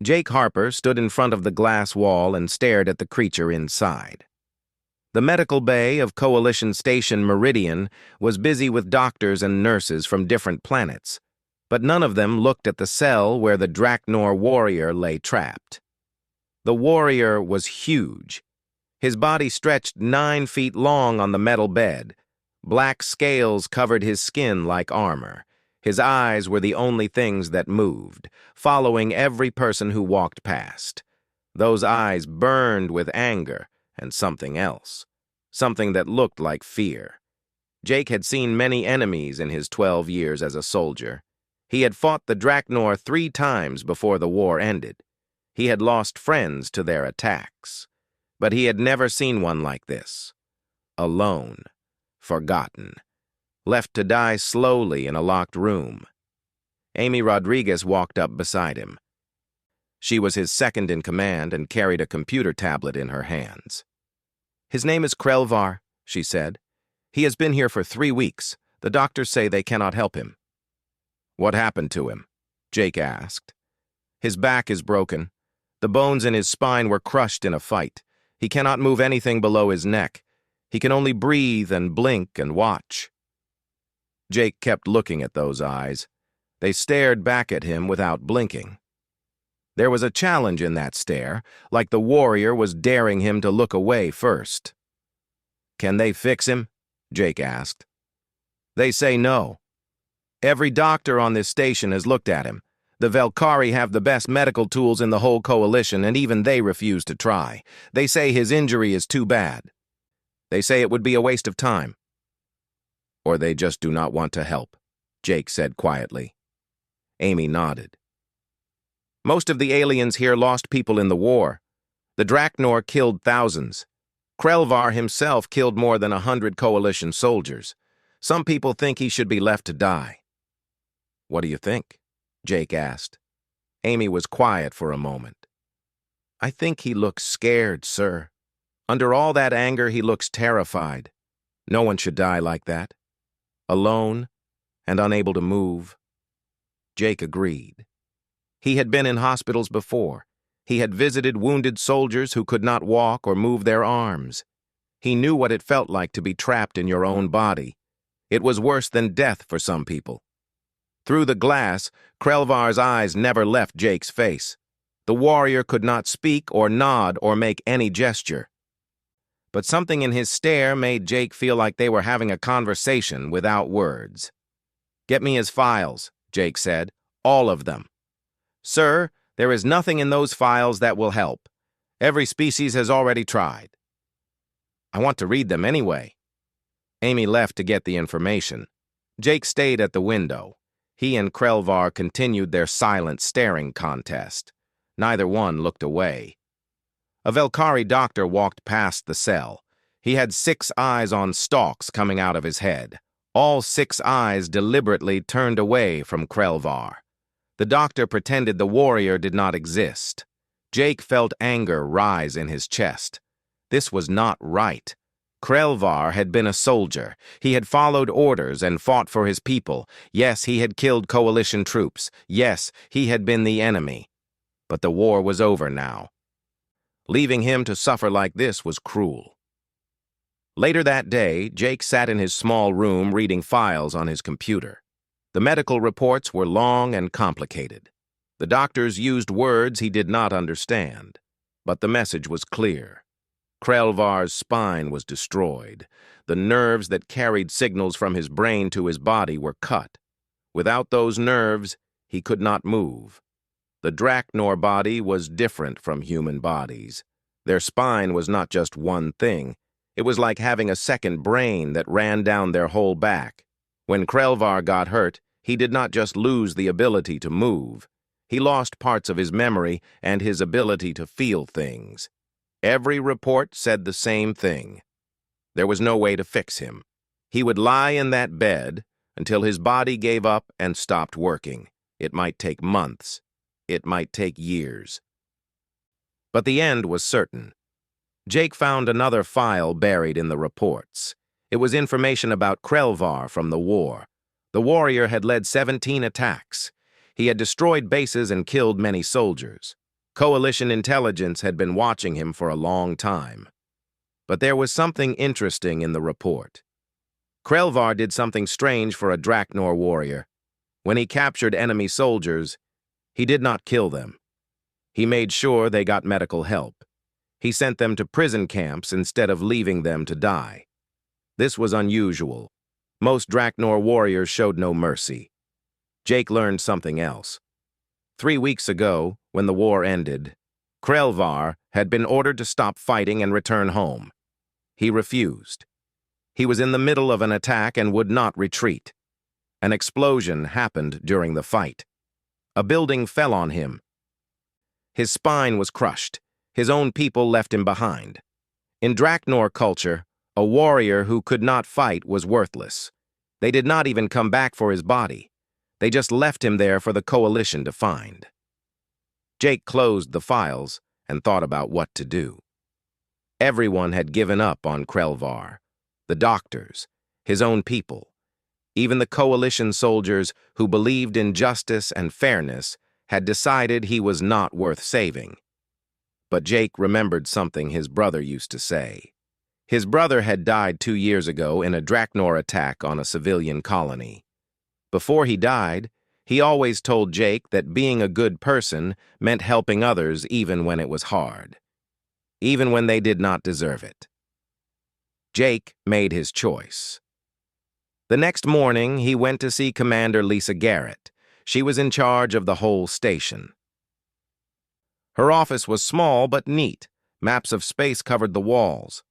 Jake Harper stood in front of the glass wall and stared at the creature inside. The medical bay of Coalition Station Meridian was busy with doctors and nurses from different planets, but none of them looked at the cell where the Draknor warrior lay trapped. The warrior was huge. His body stretched 9 feet long on the metal bed. Black scales covered his skin like armor. His eyes were the only things that moved, following every person who walked past. Those eyes burned with anger and something else, something that looked like fear. Jake had seen many enemies in his 12 years as a soldier. He had fought the Draknor 3 times before the war ended. He had lost friends to their attacks. But he had never seen one like this. Alone, forgotten, left to die slowly in a locked room. Amy Rodriguez walked up beside him. She was his second in command and carried a computer tablet in her hands. "His name is Krelvar," she said. "He has been here for 3 weeks. The doctors say they cannot help him." "What happened to him?" Jake asked. "His back is broken. The bones in his spine were crushed in a fight. He cannot move anything below his neck. He can only breathe and blink and watch." Jake kept looking at those eyes. They stared back at him without blinking. There was a challenge in that stare, like the warrior was daring him to look away first. "Can they fix him?" Jake asked. "They say no. Every doctor on this station has looked at him. The Velkari have the best medical tools in the whole coalition, and even they refuse to try. They say his injury is too bad. They say it would be a waste of time." "Or they just do not want to help," Jake said quietly. Amy nodded. "Most of the aliens here lost people in the war. The Draknor killed thousands. Krelvar himself killed more than 100 coalition soldiers. Some people think he should be left to die." "What do you think?" Jake asked. Amy was quiet for a moment. "I think he looks scared, sir. Under all that anger, he looks terrified. No one should die like that. Alone and unable to move." Jake agreed. He had been in hospitals before. He had visited wounded soldiers who could not walk or move their arms. He knew what it felt like to be trapped in your own body. It was worse than death for some people. Through the glass, Krelvar's eyes never left Jake's face. The warrior could not speak or nod or make any gesture. But something in his stare made Jake feel like they were having a conversation without words. "Get me his files," Jake said. "All of them." "Sir, there is nothing in those files that will help. Every species has already tried." "I want to read them anyway." Amy left to get the information. Jake stayed at the window. He and Krelvar continued their silent staring contest. Neither one looked away. A Velkari doctor walked past the cell. He had 6 eyes on stalks coming out of his head. All 6 eyes deliberately turned away from Krelvar. The doctor pretended the warrior did not exist. Jake felt anger rise in his chest. This was not right. Krelvar had been a soldier. He had followed orders and fought for his people. Yes, he had killed coalition troops. Yes, he had been the enemy. But the war was over now. Leaving him to suffer like this was cruel. Later that day, Jake sat in his small room reading files on his computer. The medical reports were long and complicated. The doctors used words he did not understand. But the message was clear. Krelvar's spine was destroyed. The nerves that carried signals from his brain to his body were cut. Without those nerves, he could not move. The Draknor body was different from human bodies. Their spine was not just one thing. It was like having a second brain that ran down their whole back. When Krelvar got hurt, he did not just lose the ability to move. He lost parts of his memory and his ability to feel things. Every report said the same thing. There was no way to fix him. He would lie in that bed until his body gave up and stopped working. It might take months. It might take years. But the end was certain. Jake found another file buried in the reports. It was information about Krelvar from the war. The warrior had led 17 attacks. He had destroyed bases and killed many soldiers. Coalition intelligence had been watching him for a long time. But there was something interesting in the report. Krelvar did something strange for a Draknor warrior. When he captured enemy soldiers, he did not kill them. He made sure they got medical help. He sent them to prison camps instead of leaving them to die. This was unusual. Most Draknor warriors showed no mercy. Jake learned something else. 3 weeks ago, when the war ended, Krelvar had been ordered to stop fighting and return home. He refused. He was in the middle of an attack and would not retreat. An explosion happened during the fight. A building fell on him. His spine was crushed. His own people left him behind. In Draknor culture, a warrior who could not fight was worthless. They did not even come back for his body. They just left him there for the coalition to find. Jake closed the files and thought about what to do. Everyone had given up on Krelvar. The doctors, his own people. Even the coalition soldiers who believed in justice and fairness had decided he was not worth saving. But Jake remembered something his brother used to say. His brother had died 2 years ago in a Draknor attack on a civilian colony. Before he died, he always told Jake that being a good person meant helping others even when it was hard, even when they did not deserve it. Jake made his choice. The next morning, he went to see Commander Lisa Garrett. She was in charge of the whole station. Her office was small but neat. Maps of space covered the walls.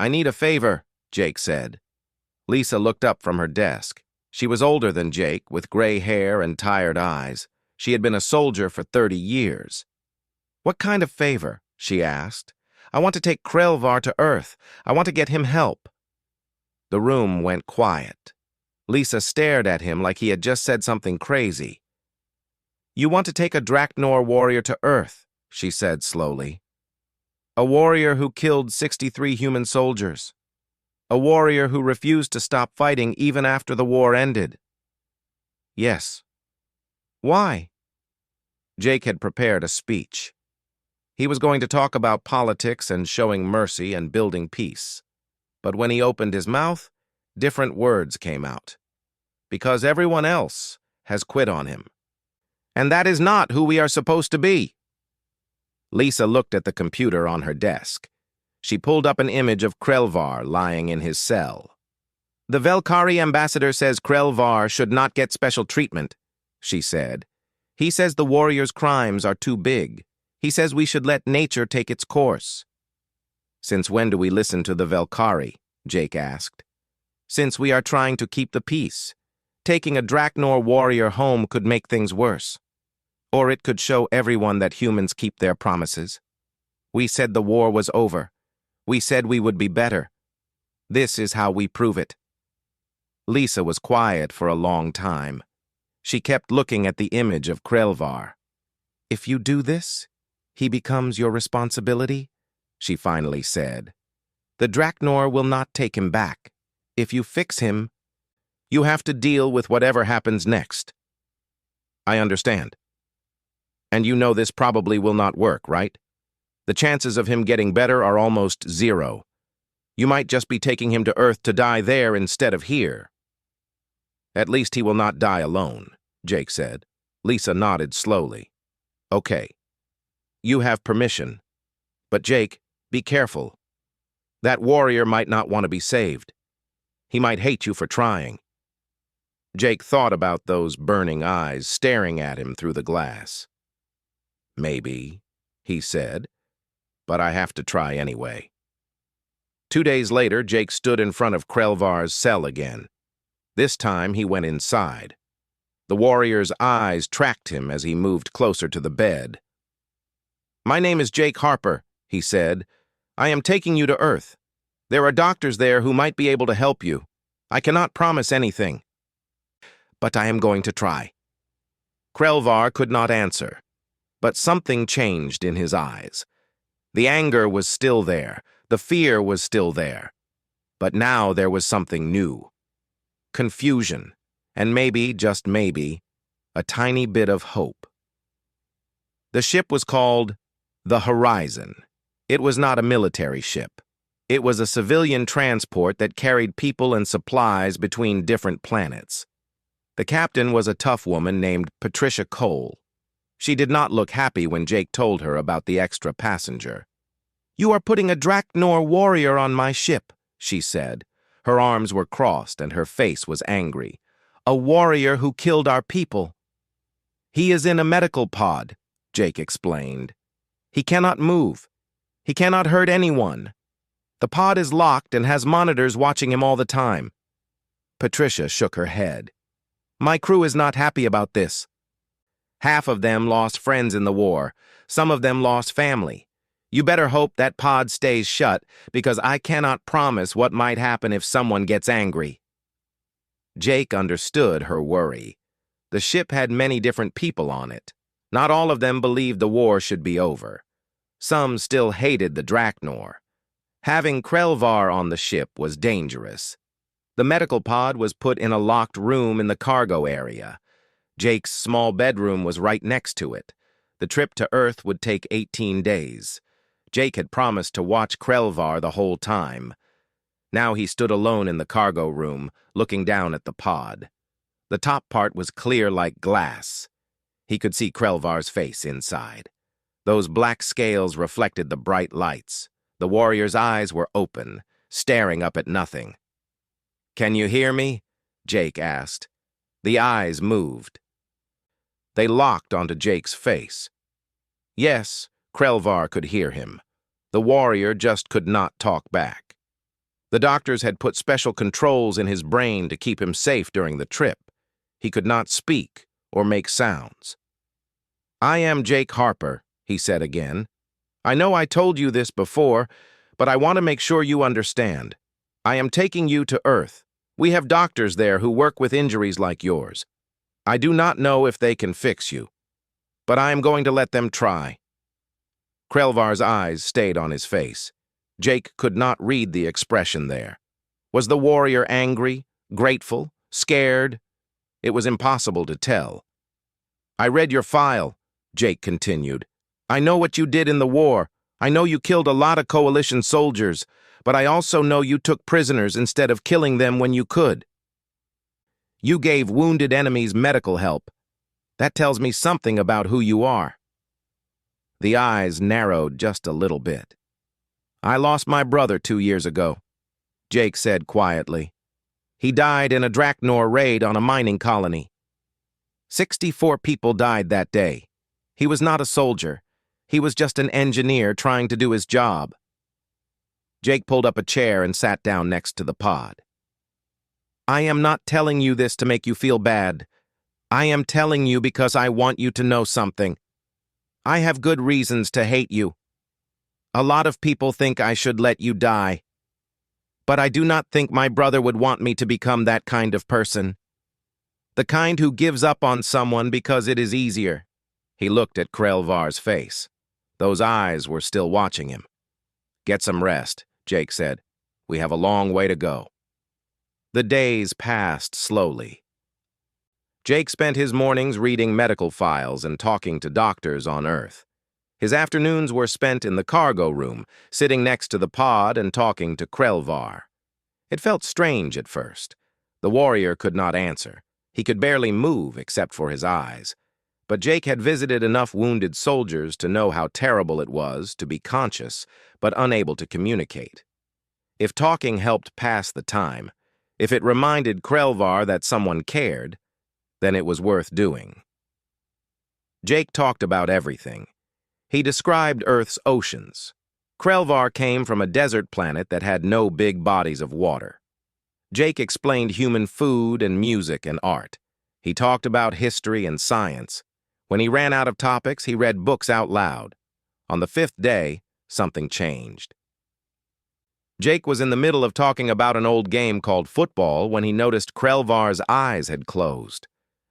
"I need a favor," Jake said. Lisa looked up from her desk. She was older than Jake, with gray hair and tired eyes. She had been a soldier for 30 years. "What kind of favor?" she asked. "I want to take Krelvar to Earth. I want to get him help." The room went quiet. Lisa stared at him like he had just said something crazy. "You want to take a Draknor warrior to Earth," she said slowly. "A warrior who killed 63 human soldiers. A warrior who refused to stop fighting even after the war ended." "Yes." "Why?" Jake had prepared a speech. He was going to talk about politics and showing mercy and building peace. But when he opened his mouth, different words came out. "Because everyone else has quit on him. And that is not who we are supposed to be." Lisa looked at the computer on her desk. She pulled up an image of Krelvar lying in his cell. "The Velkari ambassador says Krelvar should not get special treatment," she said. "He says the warrior's crimes are too big. He says we should let nature take its course." "Since when do we listen to the Velkari?" Jake asked. "Since we are trying to keep the peace. Taking a Draknor warrior home could make things worse. Or it could show everyone that humans keep their promises. We said the war was over. We said we would be better. This is how we prove it." Lisa was quiet for a long time. She kept looking at the image of Krelvar. "If you do this, he becomes your responsibility," she finally said. "The Draknor will not take him back. If you fix him, you have to deal with whatever happens next." "I understand. And you know this probably will not work, right? The chances of him getting better are almost zero. You might just be taking him to Earth to die there instead of here." "At least he will not die alone," Jake said. Lisa nodded slowly. "Okay. You have permission. But Jake, be careful. That warrior might not want to be saved. He might hate you for trying." Jake thought about those burning eyes staring at him through the glass. "Maybe," he said, "but I have to try anyway." 2 days later, Jake stood in front of Krelvar's cell again. This time, he went inside. The warrior's eyes tracked him as he moved closer to the bed. "My name is Jake Harper," he said. "I am taking you to Earth. There are doctors there who might be able to help you. I cannot promise anything. But I am going to try." Krelvar could not answer, but something changed in his eyes. The anger was still there, the fear was still there, but now there was something new. Confusion, and maybe, just maybe, a tiny bit of hope. The ship was called the Horizon. It was not a military ship. It was a civilian transport that carried people and supplies between different planets. The captain was a tough woman named Patricia Cole. She did not look happy when Jake told her about the extra passenger. "You are putting a Draknor warrior on my ship," she said. Her arms were crossed and her face was angry. "A warrior who killed our people." "He is in a medical pod," Jake explained. "He cannot move. He cannot hurt anyone. The pod is locked and has monitors watching him all the time." Patricia shook her head. "My crew is not happy about this. Half of them lost friends in the war. Some of them lost family. You better hope that pod stays shut, because I cannot promise what might happen if someone gets angry." Jake understood her worry. The ship had many different people on it. Not all of them believed the war should be over. Some still hated the Draknor. Having Krelvar on the ship was dangerous. The medical pod was put in a locked room in the cargo area. Jake's small bedroom was right next to it. The trip to Earth would take 18 days. Jake had promised to watch Krelvar the whole time. Now he stood alone in the cargo room, looking down at the pod. The top part was clear like glass. He could see Krelvar's face inside. Those black scales reflected the bright lights. The warrior's eyes were open, staring up at nothing. "Can you hear me?" Jake asked. The eyes moved. They locked onto Jake's face. Yes, Krelvar could hear him. The warrior just could not talk back. The doctors had put special controls in his brain to keep him safe during the trip. He could not speak or make sounds. "I am Jake Harper," he said again. "I know I told you this before, but I want to make sure you understand. I am taking you to Earth. We have doctors there who work with injuries like yours. I do not know if they can fix you, but I am going to let them try." Krelvar's eyes stayed on his face. Jake could not read the expression there. Was the warrior angry, grateful, scared? It was impossible to tell. "I read your file," Jake continued. "I know what you did in the war. I know you killed a lot of coalition soldiers, but I also know you took prisoners instead of killing them when you could. You gave wounded enemies medical help. That tells me something about who you are." The eyes narrowed just a little bit. "I lost my brother 2 years ago," Jake said quietly. "He died in a Draknor raid on a mining colony. 64 people died that day. He was not a soldier. He was just an engineer trying to do his job." Jake pulled up a chair and sat down next to the pod. "I am not telling you this to make you feel bad. I am telling you because I want you to know something. I have good reasons to hate you. A lot of people think I should let you die. But I do not think my brother would want me to become that kind of person. The kind who gives up on someone because it is easier." He looked at Krelvar's face. Those eyes were still watching him. "Get some rest," Jake said. "We have a long way to go." The days passed slowly. Jake spent his mornings reading medical files and talking to doctors on Earth. His afternoons were spent in the cargo room, sitting next to the pod and talking to Krelvar. It felt strange at first. The warrior could not answer. He could barely move except for his eyes. But Jake had visited enough wounded soldiers to know how terrible it was to be conscious but unable to communicate. If talking helped pass the time, if it reminded Krelvar that someone cared, then it was worth doing. Jake talked about everything. He described Earth's oceans. Krelvar came from a desert planet that had no big bodies of water. Jake explained human food and music and art. He talked about history and science. When he ran out of topics, he read books out loud. On the 5th day, something changed. Jake was in the middle of talking about an old game called football when he noticed Krelvar's eyes had closed.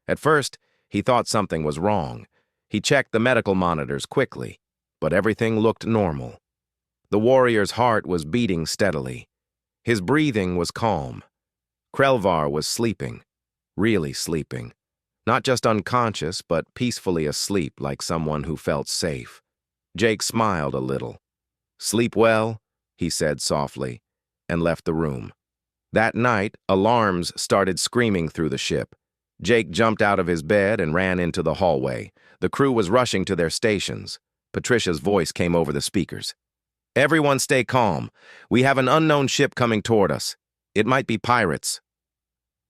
At first, he thought something was wrong. He checked the medical monitors quickly, but everything looked normal. The warrior's heart was beating steadily. His breathing was calm. Krelvar was sleeping, really sleeping. Not just unconscious, but peacefully asleep like someone who felt safe. Jake smiled a little. "Sleep well," he said softly, and left the room. That night, alarms started screaming through the ship. Jake jumped out of his bed and ran into the hallway. The crew was rushing to their stations. Patricia's voice came over the speakers. "Everyone stay calm. We have an unknown ship coming toward us. It might be pirates."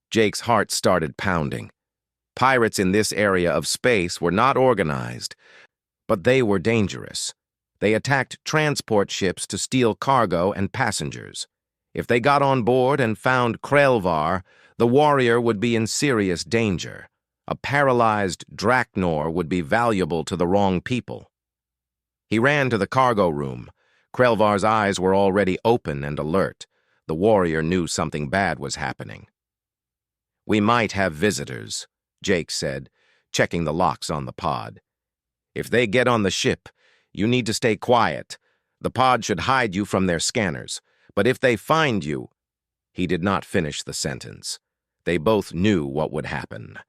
Jake's heart started pounding. Pirates in this area of space were not organized, but they were dangerous. They attacked transport ships to steal cargo and passengers. If they got on board and found Krelvar, the warrior would be in serious danger. A paralyzed Draknor would be valuable to the wrong people. He ran to the cargo room. Krelvar's eyes were already open and alert. The warrior knew something bad was happening. "We might have visitors," Jake said, checking the locks on the pod. "If they get on the ship, you need to stay quiet. The pod should hide you from their scanners. But if they find you—" He did not finish the sentence. They both knew what would happen.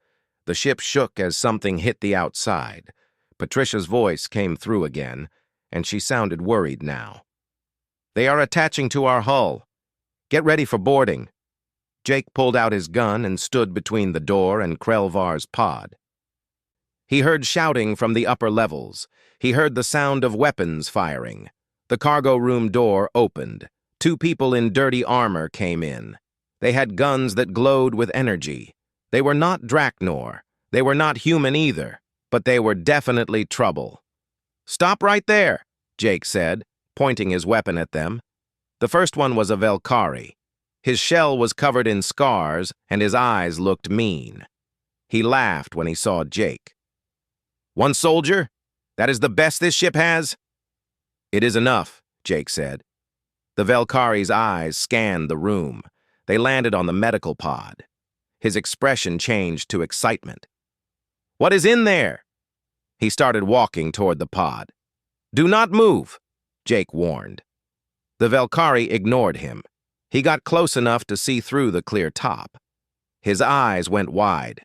The ship shook as something hit the outside. Patricia's voice came through again, and she sounded worried now. "They are attaching to our hull. Get ready for boarding." Jake pulled out his gun and stood between the door and Krelvar's pod. He heard shouting from the upper levels. He heard the sound of weapons firing. The cargo room door opened. 2 people in dirty armor came in. They had guns that glowed with energy. They were not Draknor. They were not human either, but they were definitely trouble. "Stop right there," Jake said, pointing his weapon at them. The first one was a Velkari. His shell was covered in scars, and his eyes looked mean. He laughed when he saw Jake. "One soldier? That is the best this ship has?" "It is enough," Jake said. The Velkari's eyes scanned the room. They landed on the medical pod. His expression changed to excitement. "What is in there?" He started walking toward the pod. "Do not move," Jake warned. The Velkari ignored him. He got close enough to see through the clear top. His eyes went wide.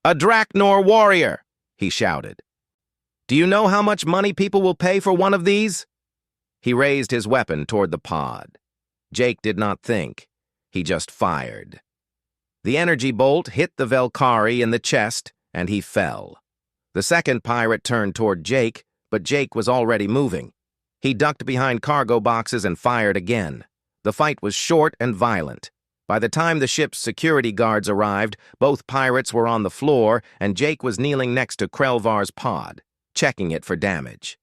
"A Draknor warrior!" he shouted. "Do you know how much money people will pay for one of these?" He raised his weapon toward the pod. Jake did not think. He just fired. The energy bolt hit the Velkari in the chest, and he fell. The second pirate turned toward Jake, but Jake was already moving. He ducked behind cargo boxes and fired again. The fight was short and violent. By the time the ship's security guards arrived, both pirates were on the floor, and Jake was kneeling next to Krelvar's pod, checking it for damage.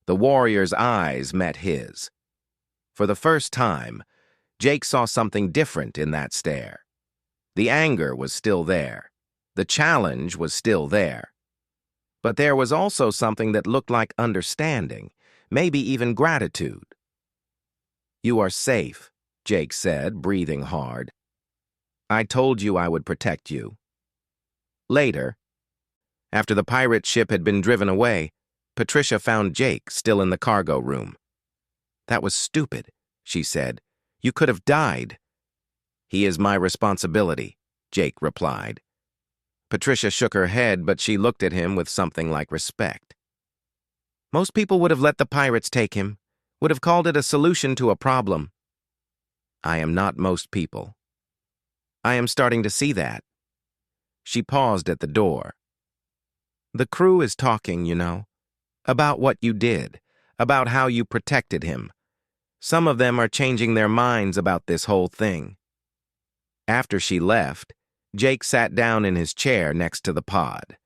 The warrior's eyes met his. For the first time, Jake saw something different in that stare. The anger was still there. The challenge was still there. But there was also something that looked like understanding, maybe even gratitude. "You are safe," Jake said, breathing hard. "I told you I would protect you." Later, after the pirate ship had been driven away, Patricia found Jake still in the cargo room. "That was stupid," she said. "You could have died." "He is my responsibility," Jake replied. Patricia shook her head, but she looked at him with something like respect. "Most people would have let the pirates take him, would have called it a solution to a problem." "I am not most people." "I am starting to see that." She paused at the door. "The crew is talking, you know, about what you did, about how you protected him. Some of them are changing their minds about this whole thing." After she left, Jake sat down in his chair next to the pod.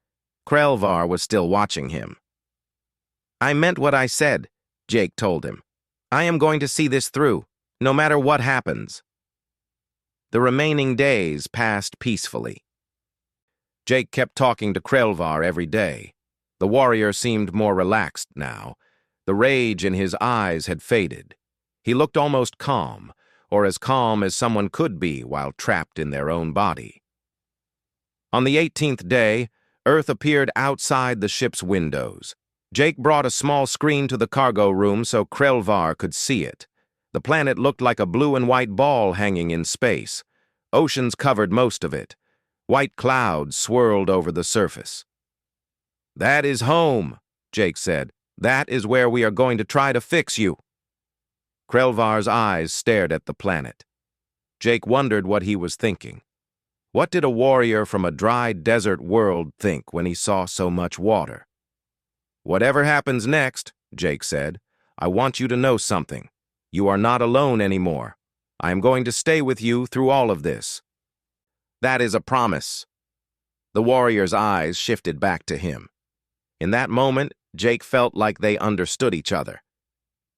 Krelvar was still watching him. "I meant what I said," Jake told him. "I am going to see this through, no matter what happens." The remaining days passed peacefully. Jake kept talking to Krelvar every day. The warrior seemed more relaxed now. The rage in his eyes had faded. He looked almost calm, or as calm as someone could be while trapped in their own body. On the 18th day, Earth appeared outside the ship's windows. Jake brought a small screen to the cargo room so Krelvar could see it. The planet looked like a blue and white ball hanging in space. Oceans covered most of it. White clouds swirled over the surface. "That is home," Jake said. "That is where we are going to try to fix you." Krelvar's eyes stared at the planet. Jake wondered what he was thinking. What did a warrior from a dry desert world think when he saw so much water? "Whatever happens next," Jake said, "I want you to know something. You are not alone anymore. I am going to stay with you through all of this." "That is a promise." The warrior's eyes shifted back to him. In that moment, Jake felt like they understood each other.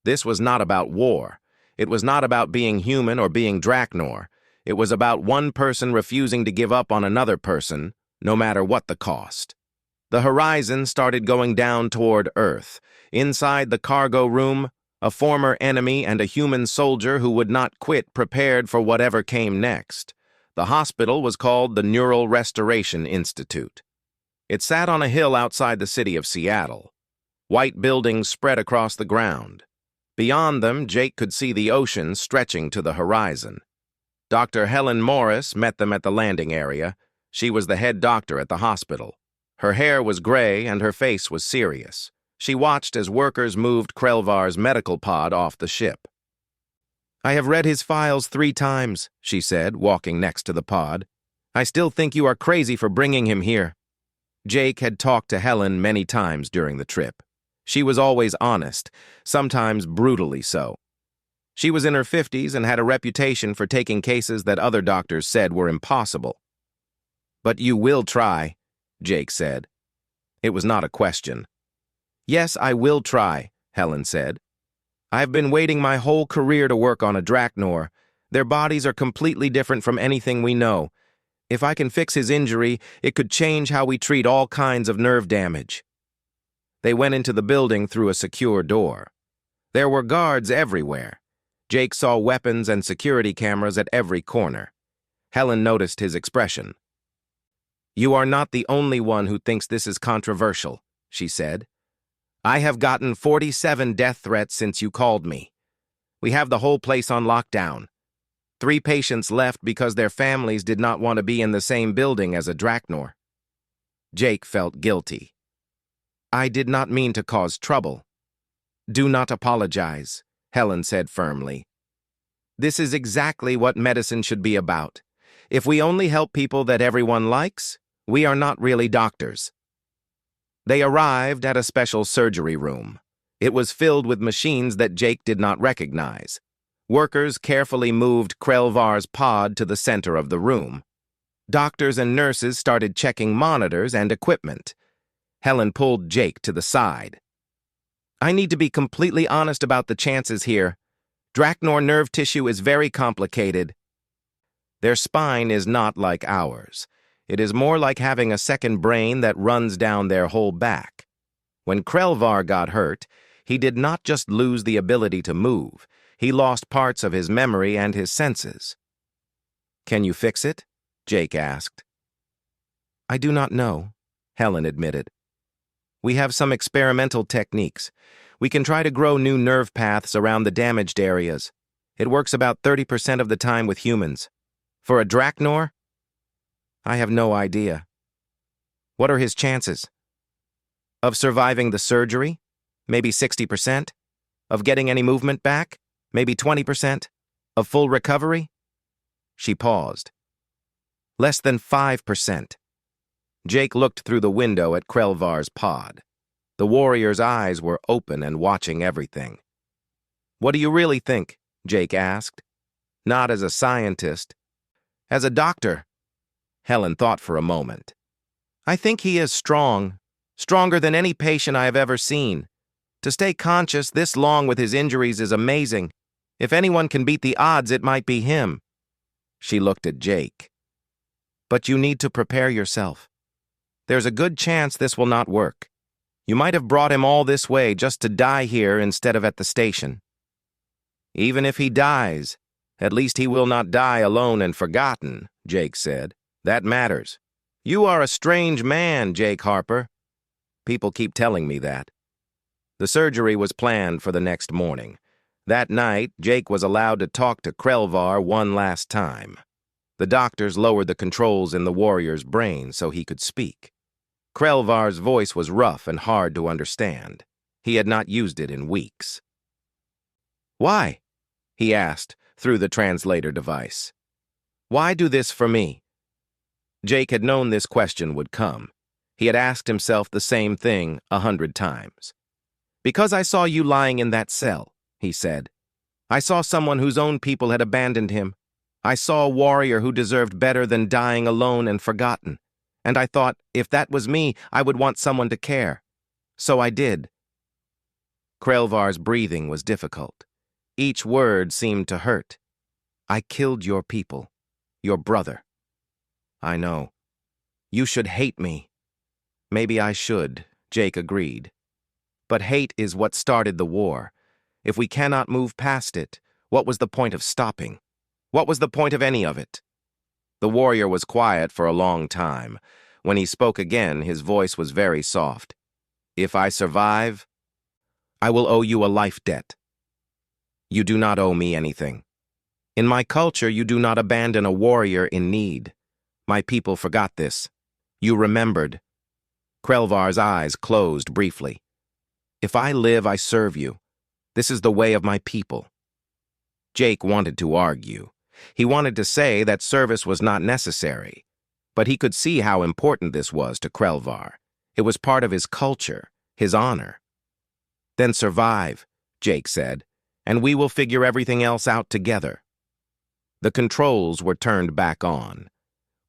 This was not about war. It was not about being human or being Draknor. It was about one person refusing to give up on another person, no matter what the cost. The horizon started going down toward Earth. Inside the cargo room, a former enemy and a human soldier who would not quit prepared for whatever came next. The hospital was called the Neural Restoration Institute. It sat on a hill outside the city of Seattle. White buildings spread across the ground. Beyond them, Jake could see the ocean stretching to the horizon. Dr. Helen Morris met them at the landing area. She was the head doctor at the hospital. Her hair was gray and her face was serious. She watched as workers moved Krelvar's medical pod off the ship. "I have read his files 3 times, she said, walking next to the pod. "I still think you are crazy for bringing him here." Jake had talked to Helen many times during the trip. She was always honest, sometimes brutally so. She was in her 50s and had a reputation for taking cases that other doctors said were impossible. "But you will try," Jake said. It was not a question. "Yes, I will try," Helen said. "I've been waiting my whole career to work on a Draknor. Their bodies are completely different from anything we know. If I can fix his injury, it could change how we treat all kinds of nerve damage." They went into the building through a secure door. There were guards everywhere. Jake saw weapons and security cameras at every corner. Helen noticed his expression. "You are not the only one who thinks this is controversial," she said. "I have gotten 47 death threats since you called me. We have the whole place on lockdown. 3 patients left because their families did not want to be in the same building as a Draknor." Jake felt guilty. "I did not mean to cause trouble." "Do not apologize," Helen said firmly. "This is exactly what medicine should be about. If we only help people that everyone likes, we are not really doctors." They arrived at a special surgery room. It was filled with machines that Jake did not recognize. Workers carefully moved Krelvar's pod to the center of the room. Doctors and nurses started checking monitors and equipment. Helen pulled Jake to the side. "I need to be completely honest about the chances here. Draknor nerve tissue is very complicated. Their spine is not like ours. It is more like having a second brain that runs down their whole back. When Krelvar got hurt, he did not just lose the ability to move. He lost parts of his memory and his senses." "Can you fix it?" Jake asked. "I do not know," Helen admitted. "We have some experimental techniques. We can try to grow new nerve paths around the damaged areas. It works about 30% of the time with humans. For a Draknor? I have no idea." "What are his chances?" "Of surviving the surgery? Maybe 60%. Of getting any movement back? Maybe 20%. Of full recovery?" She paused. "Less than 5%. Jake looked through the window at Krelvar's pod. The warrior's eyes were open and watching everything. "What do you really think?" Jake asked. "Not as a scientist. As a doctor." Helen thought for a moment. "I think he is strong. Stronger than any patient I have ever seen. To stay conscious this long with his injuries is amazing. If anyone can beat the odds, it might be him." She looked at Jake. "But you need to prepare yourself. There's a good chance this will not work. You might have brought him all this way just to die here instead of at the station." "Even if he dies, at least he will not die alone and forgotten," Jake said. "That matters. You are a strange man, Jake Harper." "People keep telling me that." The surgery was planned for the next morning. That night, Jake was allowed to talk to Krelvar one last time. The doctors lowered the controls in the warrior's brain so he could speak. Krelvar's voice was rough and hard to understand. He had not used it in weeks. "Why?" he asked through the translator device. "Why do this for me?" Jake had known this question would come. He had asked himself the same thing 100 times. "Because I saw you lying in that cell," he said. "I saw someone whose own people had abandoned him. I saw a warrior who deserved better than dying alone and forgotten. And I thought, if that was me, I would want someone to care. So I did." Krelvar's breathing was difficult. Each word seemed to hurt. "I killed your people, your brother." "I know. You should hate me." "Maybe I should," Jake agreed. "But hate is what started the war. If we cannot move past it, what was the point of stopping? What was the point of any of it?" The warrior was quiet for a long time. When he spoke again, his voice was very soft. "If I survive, I will owe you a life debt. You do not owe me anything. In my culture, you do not abandon a warrior in need. My people forgot this. You remembered." Krelvar's eyes closed briefly. "If I live, I serve you. This is the way of my people." Jake wanted to argue. He wanted to say that service was not necessary. But he could see how important this was to Krelvar. It was part of his culture, his honor. "Then survive," Jake said, "and we will figure everything else out together." The controls were turned back on.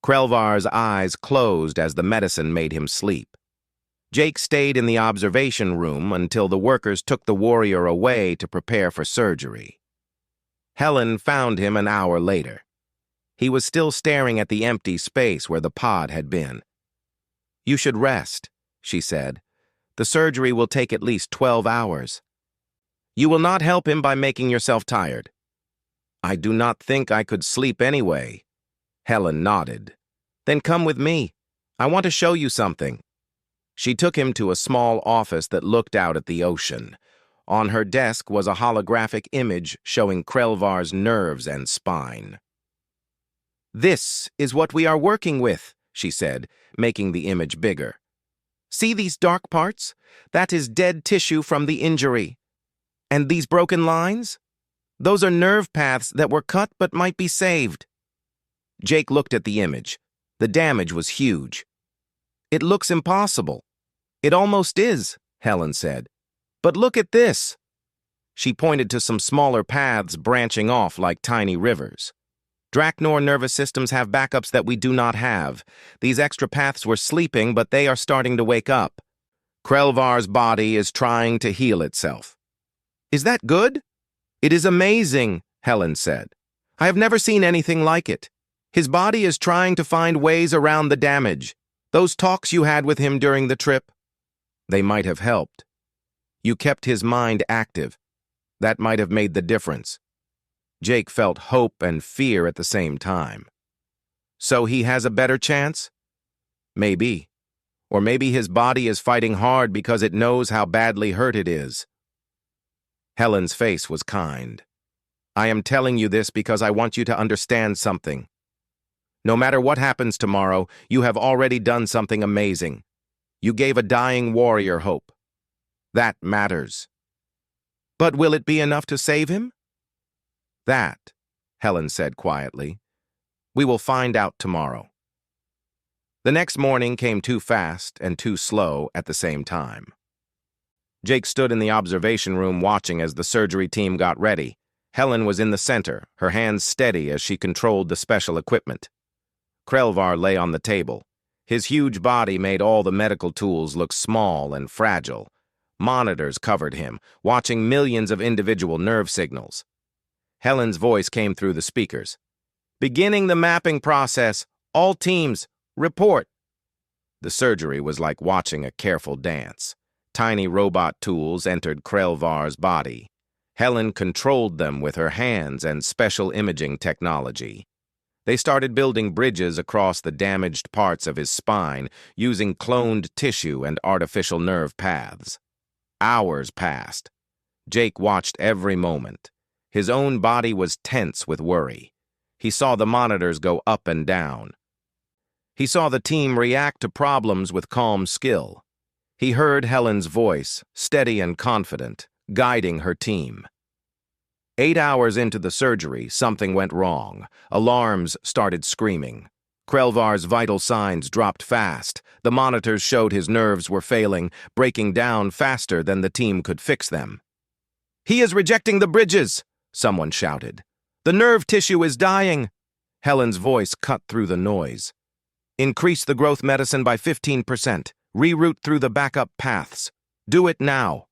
Krelvar's eyes closed as the medicine made him sleep. Jake stayed in the observation room until the workers took the warrior away to prepare for surgery. Helen found him an hour later. He was still staring at the empty space where the pod had been. "You should rest," she said. "The surgery will take at least 12 hours. You will not help him by making yourself tired." "I do not think I could sleep anyway." Helen nodded. "Then come with me. I want to show you something." She took him to a small office that looked out at the ocean. On her desk was a holographic image showing Krelvar's nerves and spine. "This is what we are working with," she said, making the image bigger. "See these dark parts? That is dead tissue from the injury. And these broken lines? Those are nerve paths that were cut but might be saved." Jake looked at the image. The damage was huge. "It looks impossible." "It almost is," Helen said. "But look at this." She pointed to some smaller paths branching off like tiny rivers. "Draknor nervous systems have backups that we do not have. These extra paths were sleeping, but they are starting to wake up. Krelvar's body is trying to heal itself." "Is that good?" "It is amazing," Helen said. "I have never seen anything like it. His body is trying to find ways around the damage. Those talks you had with him during the trip, they might have helped. You kept his mind active. That might have made the difference." Jake felt hope and fear at the same time. "So he has a better chance?" "Maybe. Or maybe his body is fighting hard because it knows how badly hurt it is." Helen's face was kind. "I am telling you this because I want you to understand something. No matter what happens tomorrow, you have already done something amazing. You gave a dying warrior hope. That matters." "But will it be enough to save him?" "That," Helen said quietly, "we will find out tomorrow." The next morning came too fast and too slow at the same time. Jake stood in the observation room watching as the surgery team got ready. Helen was in the center, her hands steady as she controlled the special equipment. Krelvar lay on the table. His huge body made all the medical tools look small and fragile. Monitors covered him, watching millions of individual nerve signals. Helen's voice came through the speakers. "Beginning the mapping process. All teams, report." The surgery was like watching a careful dance. Tiny robot tools entered Krelvar's body. Helen controlled them with her hands and special imaging technology. They started building bridges across the damaged parts of his spine using cloned tissue and artificial nerve paths. Hours passed. Jake watched every moment. His own body was tense with worry. He saw the monitors go up and down. He saw the team react to problems with calm skill. He heard Helen's voice, steady and confident, guiding her team. 8 hours into the surgery, something went wrong. Alarms started screaming. Krelvar's vital signs dropped fast. The monitors showed his nerves were failing, breaking down faster than the team could fix them. "He is rejecting the bridges!" someone shouted. "The nerve tissue is dying!" Helen's voice cut through the noise. "Increase the growth medicine by 15%. Reroute through the backup paths. Do it now."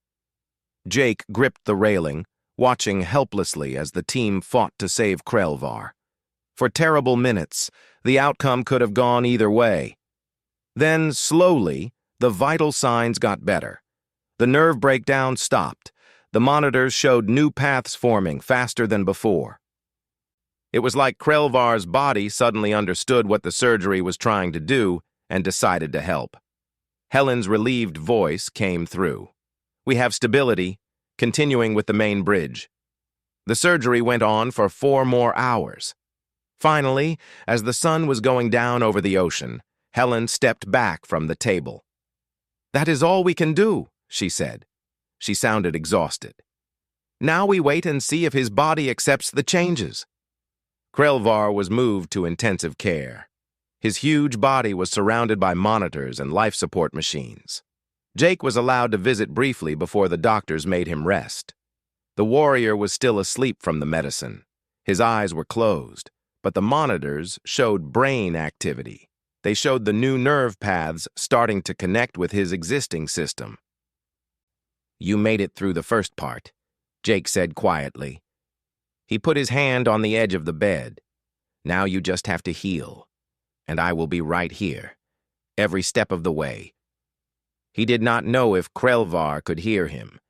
Jake gripped the railing, watching helplessly as the team fought to save Krelvar. For terrible minutes, the outcome could have gone either way. Then, slowly, the vital signs got better. The nerve breakdown stopped. The monitors showed new paths forming faster than before. It was like Krelvar's body suddenly understood what the surgery was trying to do and decided to help. Helen's relieved voice came through. "We have stability, continuing with the main bridge." The surgery went on for 4 more hours. Finally, as the sun was going down over the ocean, Helen stepped back from the table. "That is all we can do," she said. She sounded exhausted. "Now we wait and see if his body accepts the changes." Krelvar was moved to intensive care. His huge body was surrounded by monitors and life support machines. Jake was allowed to visit briefly before the doctors made him rest. The warrior was still asleep from the medicine. His eyes were closed, but the monitors showed brain activity. They showed the new nerve paths starting to connect with his existing system. "You made it through the first part," Jake said quietly. He put his hand on the edge of the bed. "Now you just have to heal, and I will be right here, every step of the way." He did not know if Krelvar could hear him.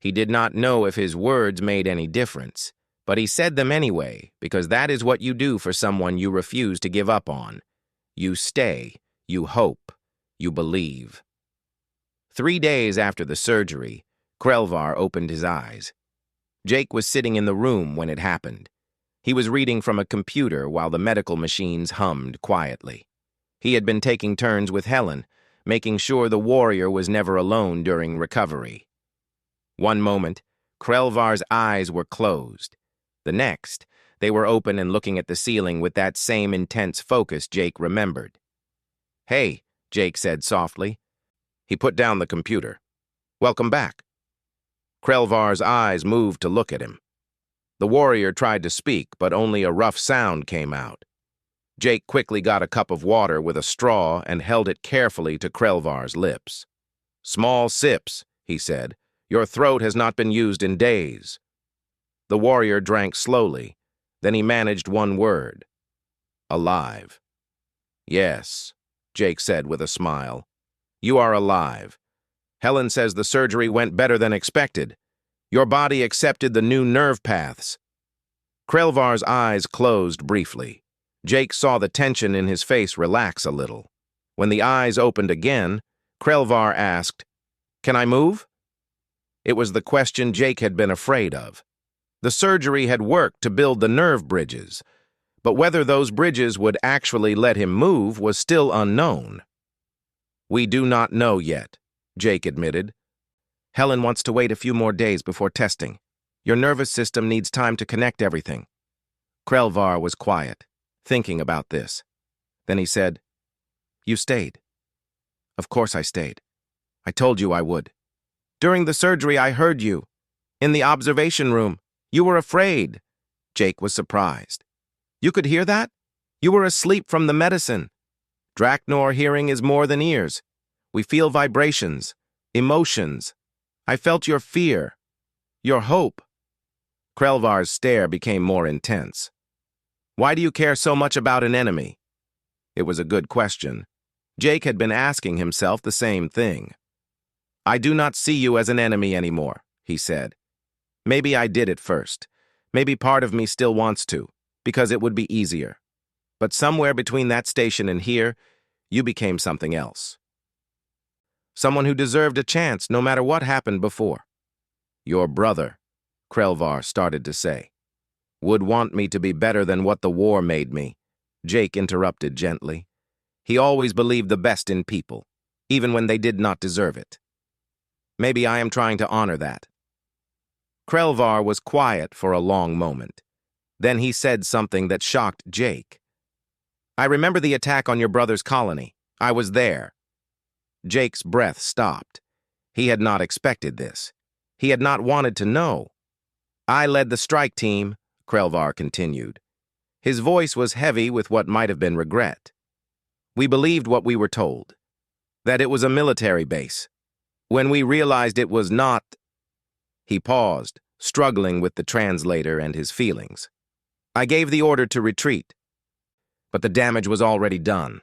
He did not know if his words made any difference, but he said them anyway, because that is what you do for someone you refuse to give up on. You stay, you hope, you believe. 3 days after the surgery, Krelvar opened his eyes. Jake was sitting in the room when it happened. He was reading from a computer while the medical machines hummed quietly. He had been taking turns with Helen, making sure the warrior was never alone during recovery. One moment, Krelvar's eyes were closed. The next, they were open and looking at the ceiling with that same intense focus Jake remembered. "Hey," Jake said softly. He put down the computer. "Welcome back." Krelvar's eyes moved to look at him. The warrior tried to speak, but only a rough sound came out. Jake quickly got a cup of water with a straw and held it carefully to Krelvar's lips. "Small sips," he said. "Your throat has not been used in days." The warrior drank slowly. Then he managed one word. "Alive." "Yes," Jake said with a smile. "You are alive. Helen says the surgery went better than expected. Your body accepted the new nerve paths." Krelvar's eyes closed briefly. Jake saw the tension in his face relax a little. When the eyes opened again, Krelvar asked, "Can I move?" It was the question Jake had been afraid of. The surgery had worked to build the nerve bridges, but whether those bridges would actually let him move was still unknown. "We do not know yet," Jake admitted. "Helen wants to wait a few more days before testing. Your nervous system needs time to connect everything." Krelvar was quiet, thinking about this. Then he said, "You stayed." "Of course I stayed. I told you I would. During the surgery I heard you. In the observation room. You were afraid." Jake was surprised. "You could hear that? You were asleep from the medicine. Draknor hearing is more than ears. We feel vibrations, emotions. I felt your fear, your hope." Krelvar's stare became more intense. "Why do you care so much about an enemy?" It was a good question. Jake had been asking himself the same thing. "I do not see you as an enemy anymore," he said. "Maybe I did at first. Maybe part of me still wants to, because it would be easier. But somewhere between that station and here, you became something else. Someone who deserved a chance no matter what happened before." "Your brother," Krelvar started to say. Would want me to be better than what the war made me, Jake interrupted gently. He always believed the best in people, even when they did not deserve it. Maybe I am trying to honor that. Krelvar was quiet for a long moment. Then he said something that shocked Jake. I remember the attack on your brother's colony. I was there. Jake's breath stopped. He had not expected this. He had not wanted to know. I led the strike team, Krelvar continued. His voice was heavy with what might have been regret. We believed what we were told, that it was a military base. When we realized it was not, he paused, struggling with the translator and his feelings. I gave the order to retreat, but the damage was already done.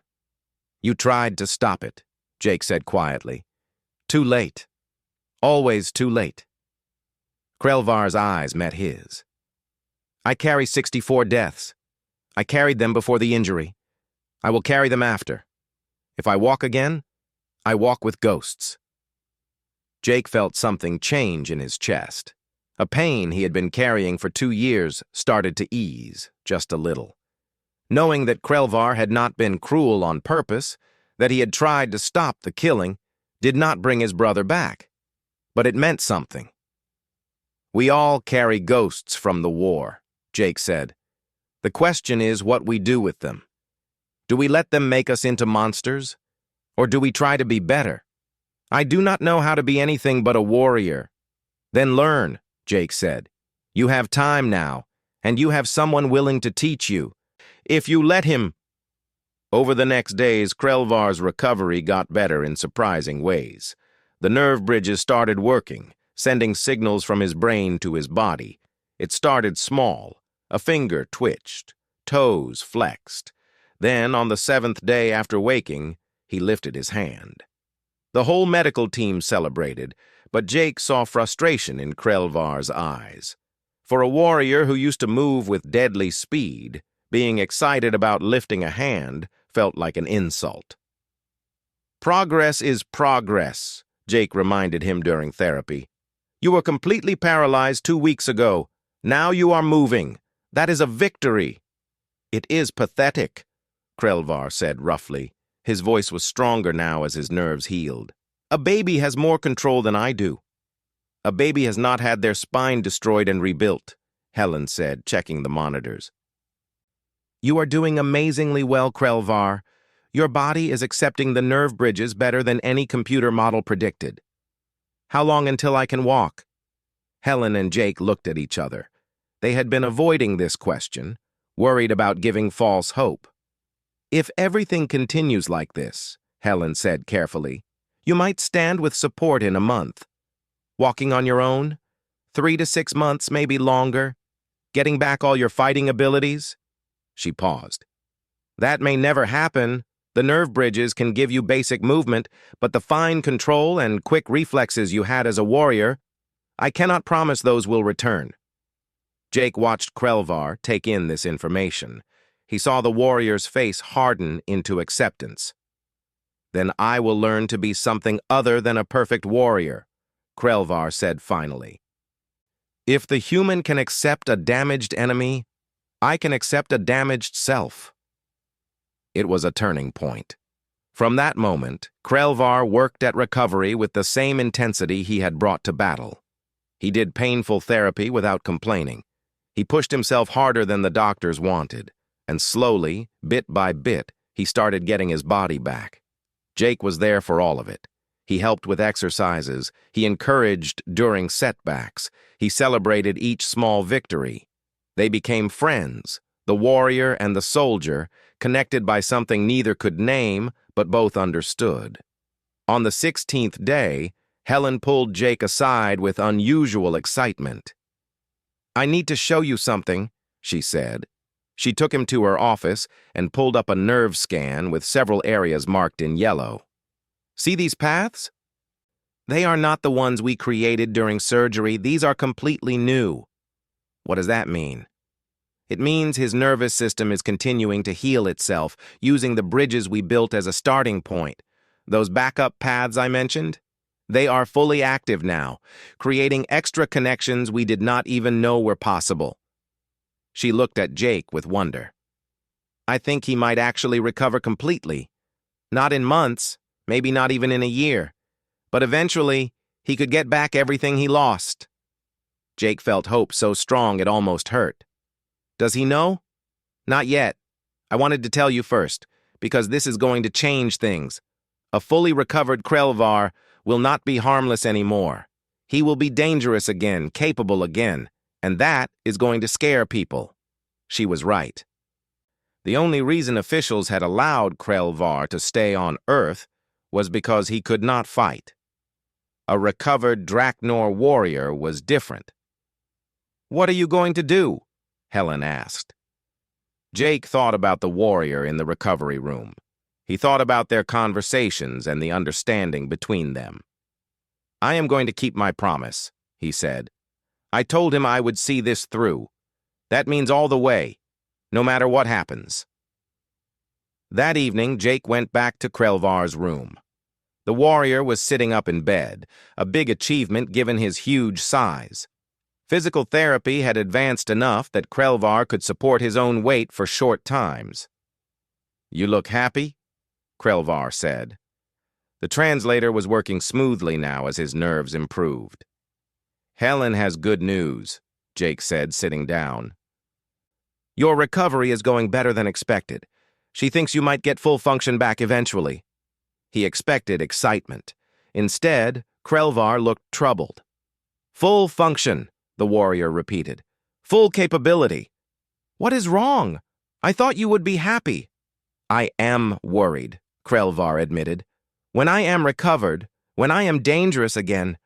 You tried to stop it, Jake said quietly. Too late. Always too late. Krelvar's eyes met his. I carry 64 deaths. I carried them before the injury. I will carry them after. If I walk again, I walk with ghosts. Jake felt something change in his chest. A pain he had been carrying for 2 years started to ease, just a little. Knowing that Krelvar had not been cruel on purpose, that he had tried to stop the killing, did not bring his brother back. But it meant something. We all carry ghosts from the war, Jake said. The question is what we do with them. Do we let them make us into monsters? Or do we try to be better? I do not know how to be anything but a warrior. Then learn, Jake said. You have time now, and you have someone willing to teach you. If you let him. Over the next days, Krelvar's recovery got better in surprising ways. The nerve bridges started working, sending signals from his brain to his body. It started small. A finger twitched. Toes flexed. Then, on the 7th day after waking, he lifted his hand. The whole medical team celebrated, but Jake saw frustration in Krelvar's eyes. For a warrior who used to move with deadly speed, being excited about lifting a hand felt like an insult. Progress is progress, Jake reminded him during therapy. You were completely paralyzed 2 weeks ago. Now you are moving. That is a victory. It is pathetic, Krelvar said roughly. His voice was stronger now as his nerves healed. A baby has more control than I do. A baby has not had their spine destroyed and rebuilt, Helen said, checking the monitors. You are doing amazingly well, Krelvar. Your body is accepting the nerve bridges better than any computer model predicted. How long until I can walk? Helen and Jake looked at each other. They had been avoiding this question, worried about giving false hope. If everything continues like this, Helen said carefully, you might stand with support in a month. Walking on your own? 3 to 6 months, maybe longer? Getting back all your fighting abilities? She paused. That may never happen. The nerve bridges can give you basic movement, but the fine control and quick reflexes you had as a warrior, I cannot promise those will return. Jake watched Krelvar take in this information. He saw the warrior's face harden into acceptance. Then I will learn to be something other than a perfect warrior, Krelvar said finally. If the human can accept a damaged enemy, I can accept a damaged self. It was a turning point. From that moment, Krelvar worked at recovery with the same intensity he had brought to battle. He did painful therapy without complaining. He pushed himself harder than the doctors wanted, and slowly, bit by bit, he started getting his body back. Jake was there for all of it. He helped with exercises. He encouraged during setbacks. He celebrated each small victory. They became friends, the warrior and the soldier, connected by something neither could name, but both understood. On the 16th day, Helen pulled Jake aside with unusual excitement. I need to show you something, she said. She took him to her office and pulled up a nerve scan with several areas marked in yellow. See these paths? They are not the ones we created during surgery. These are completely new. What does that mean? It means his nervous system is continuing to heal itself using the bridges we built as a starting point. Those backup paths I mentioned? They are fully active now, creating extra connections we did not even know were possible. She looked at Jake with wonder. "I think he might actually recover completely. Not in months, maybe not even in a year. But eventually, he could get back everything he lost." Jake felt hope so strong it almost hurt. "Does he know?" "Not yet. I wanted to tell you first, because this is going to change things. A fully recovered Krelvar will not be harmless anymore. He will be dangerous again, capable again, and that is going to scare people." She was right. The only reason officials had allowed Krelvar to stay on Earth was because he could not fight. A recovered Draknor warrior was different. "What are you going to do?" Helen asked. Jake thought about the warrior in the recovery room. He thought about their conversations and the understanding between them. "I am going to keep my promise," he said. "I told him I would see this through. That means all the way, no matter what happens." That evening, Jake went back to Krelvar's room. The warrior was sitting up in bed, a big achievement given his huge size. Physical therapy had advanced enough that Krelvar could support his own weight for short times. "You look happy?" Krelvar said. The translator was working smoothly now as his nerves improved. "Helen has good news," Jake said, sitting down. "Your recovery is going better than expected. She thinks you might get full function back eventually." He expected excitement. Instead, Krelvar looked troubled. "Full function," the warrior repeated. "Full capability." "What is wrong? I thought you would be happy." "I am worried," Krelvar admitted. "When I am recovered, when I am dangerous again,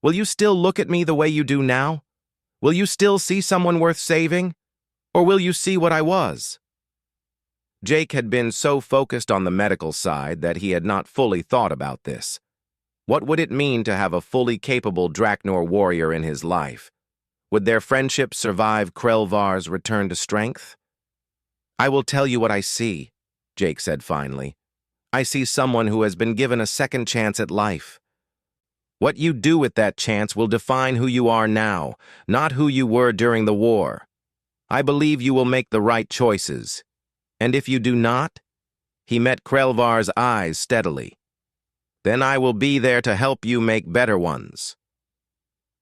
will you still look at me the way you do now? Will you still see someone worth saving? Or will you see what I was?" Jake had been so focused on the medical side that he had not fully thought about this. What would it mean to have a fully capable Draknor warrior in his life? Would their friendship survive Krelvar's return to strength? "I will tell you what I see," Jake said finally. "I see someone who has been given a second chance at life. What you do with that chance will define who you are now, not who you were during the war. I believe you will make the right choices. And if you do not," he met Krelvar's eyes steadily, "then I will be there to help you make better ones."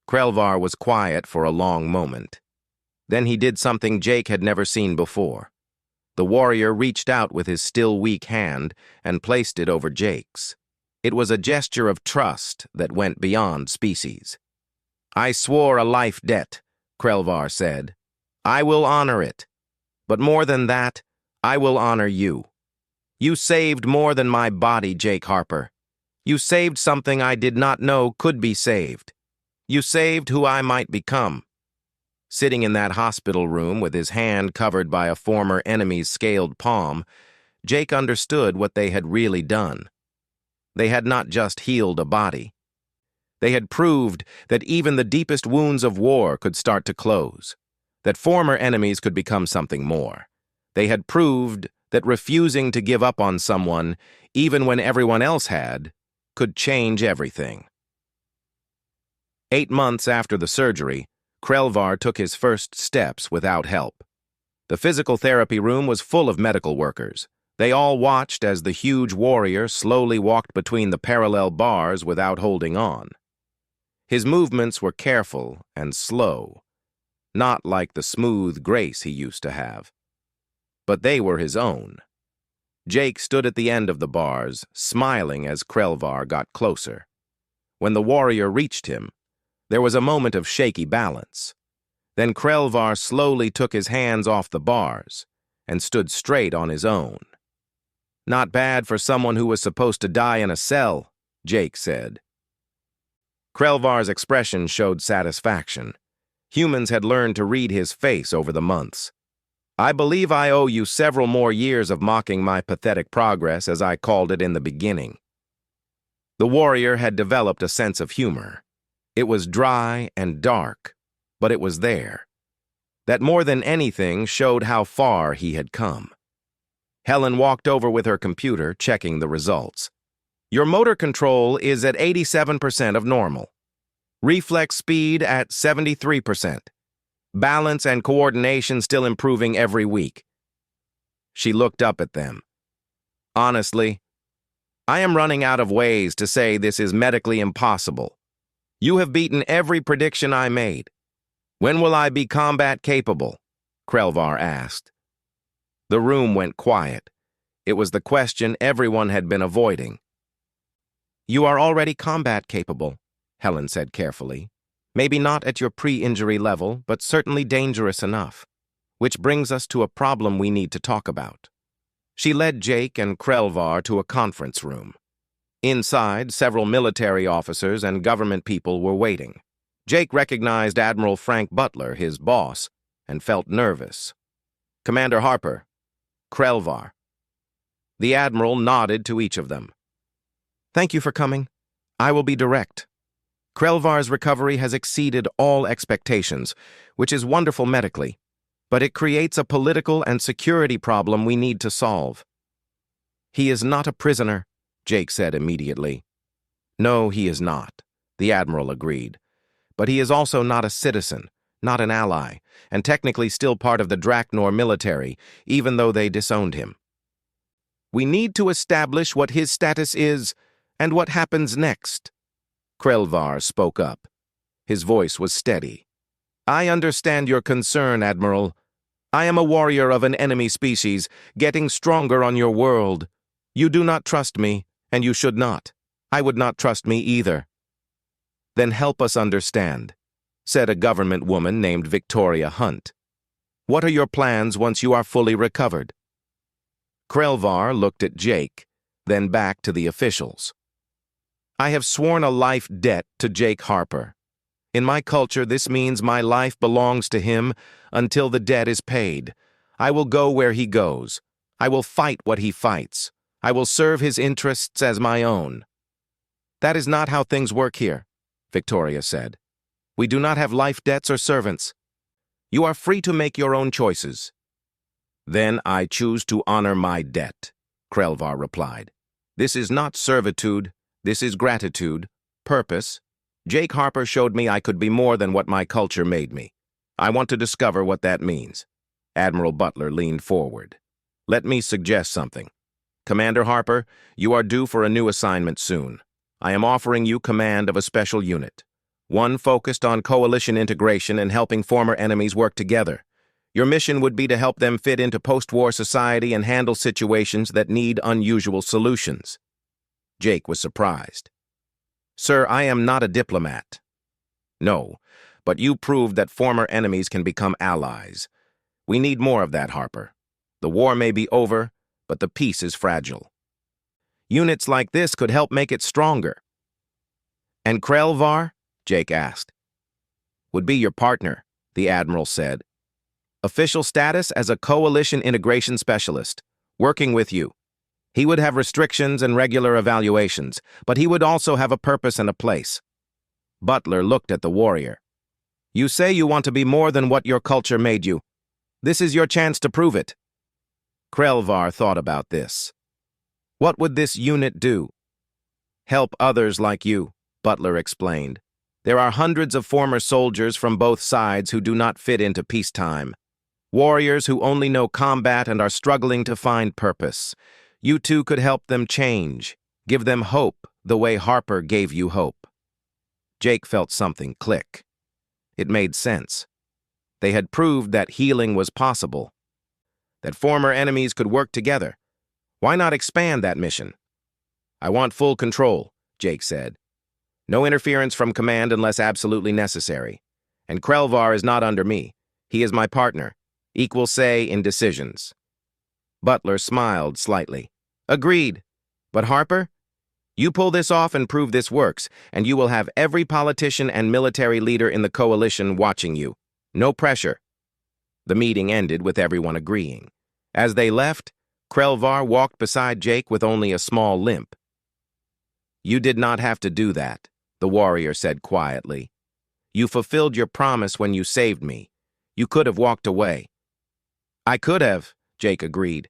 Krelvar was quiet for a long moment. Then he did something Jake had never seen before. The warrior reached out with his still weak hand and placed it over Jake's. It was a gesture of trust that went beyond species. "I swore a life debt," Krelvar said. "I will honor it. But more than that, I will honor you. You saved more than my body, Jake Harper. You saved something I did not know could be saved. You saved who I might become." Sitting in that hospital room with his hand covered by a former enemy's scaled palm, Jake understood what they had really done. They had not just healed a body. They had proved that even the deepest wounds of war could start to close, that former enemies could become something more. They had proved that refusing to give up on someone, even when everyone else had, could change everything. 8 months after the surgery, Krelvar took his first steps without help. The physical therapy room was full of medical workers. They all watched as the huge warrior slowly walked between the parallel bars without holding on. His movements were careful and slow, not like the smooth grace he used to have. But they were his own. Jake stood at the end of the bars, smiling as Krelvar got closer. When the warrior reached him, there was a moment of shaky balance. Then Krelvar slowly took his hands off the bars and stood straight on his own. "Not bad for someone who was supposed to die in a cell," Jake said. Krelvar's expression showed satisfaction. Humans had learned to read his face over the months. "I believe I owe you several more years of mocking my pathetic progress, as I called it in the beginning." The warrior had developed a sense of humor. It was dry and dark, but it was there. That more than anything showed how far he had come. Helen walked over with her computer, checking the results. "Your motor control is at 87% of normal. Reflex speed at 73%. Balance and coordination still improving every week. She looked up at them. Honestly, I am running out of ways to say this is medically impossible. You have beaten every prediction I made. When will I be combat capable? Krelvar asked. The room went quiet. It was the question everyone had been avoiding. You are already combat capable, Helen said carefully. Maybe not at your pre-injury level, but certainly dangerous enough. Which brings us to a problem we need to talk about. She led Jake and Krelvar to a conference room. Inside, several military officers and government people were waiting. Jake recognized Admiral Frank Butler, his boss, and felt nervous. Commander Harper, Krelvar. The Admiral nodded to each of them. Thank you for coming. I will be direct. Krelvar's recovery has exceeded all expectations, which is wonderful medically, but it creates a political and security problem we need to solve. He is not a prisoner, Jake said immediately. No, he is not, the Admiral agreed. But he is also not a citizen, not an ally, and technically still part of the Draknor military, even though they disowned him. We need to establish what his status is and what happens next. Krelvar spoke up. His voice was steady. I understand your concern, Admiral. I am a warrior of an enemy species, getting stronger on your world. You do not trust me, and you should not. I would not trust me either. Then help us understand, said a government woman named Victoria Hunt. What are your plans once you are fully recovered? Krelvar looked at Jake, then back to the officials. I have sworn a life debt to Jake Harper. In my culture, this means my life belongs to him until the debt is paid. I will go where he goes. I will fight what he fights. I will serve his interests as my own. That is not how things work here, Victoria said. We do not have life debts or servants. You are free to make your own choices. Then I choose to honor my debt, Krelvar replied. This is not servitude. This is gratitude, purpose. Jake Harper showed me I could be more than what my culture made me. I want to discover what that means. Admiral Butler leaned forward. Let me suggest something. Commander Harper, you are due for a new assignment soon. I am offering you command of a special unit. One focused on coalition integration and helping former enemies work together. Your mission would be to help them fit into post-war society and handle situations that need unusual solutions. Jake was surprised. Sir, I am not a diplomat. No, but you proved that former enemies can become allies. We need more of that, Harper. The war may be over, but the peace is fragile. Units like this could help make it stronger. And Krelvar? Jake asked. Would be your partner, the Admiral said. Official status as a coalition integration specialist, working with you. He would have restrictions and regular evaluations, but he would also have a purpose and a place. Butler looked at the warrior. You say you want to be more than what your culture made you. This is your chance to prove it. Krelvar thought about this. What would this unit do? Help others like you, Butler explained. There are hundreds of former soldiers from both sides who do not fit into peacetime. Warriors who only know combat and are struggling to find purpose. You two could help them change, give them hope the way Harper gave you hope. Jake felt something click. It made sense. They had proved that healing was possible, that former enemies could work together. Why not expand that mission? I want full control, Jake said. No interference from command unless absolutely necessary. And Krelvar is not under me. He is my partner. Equal say in decisions. Butler smiled slightly. Agreed. But Harper, you pull this off and prove this works, and you will have every politician and military leader in the coalition watching you. No pressure. The meeting ended with everyone agreeing. As they left, Krelvar walked beside Jake with only a small limp. You did not have to do that, the warrior said quietly. You fulfilled your promise when you saved me. You could have walked away. I could have, Jake agreed.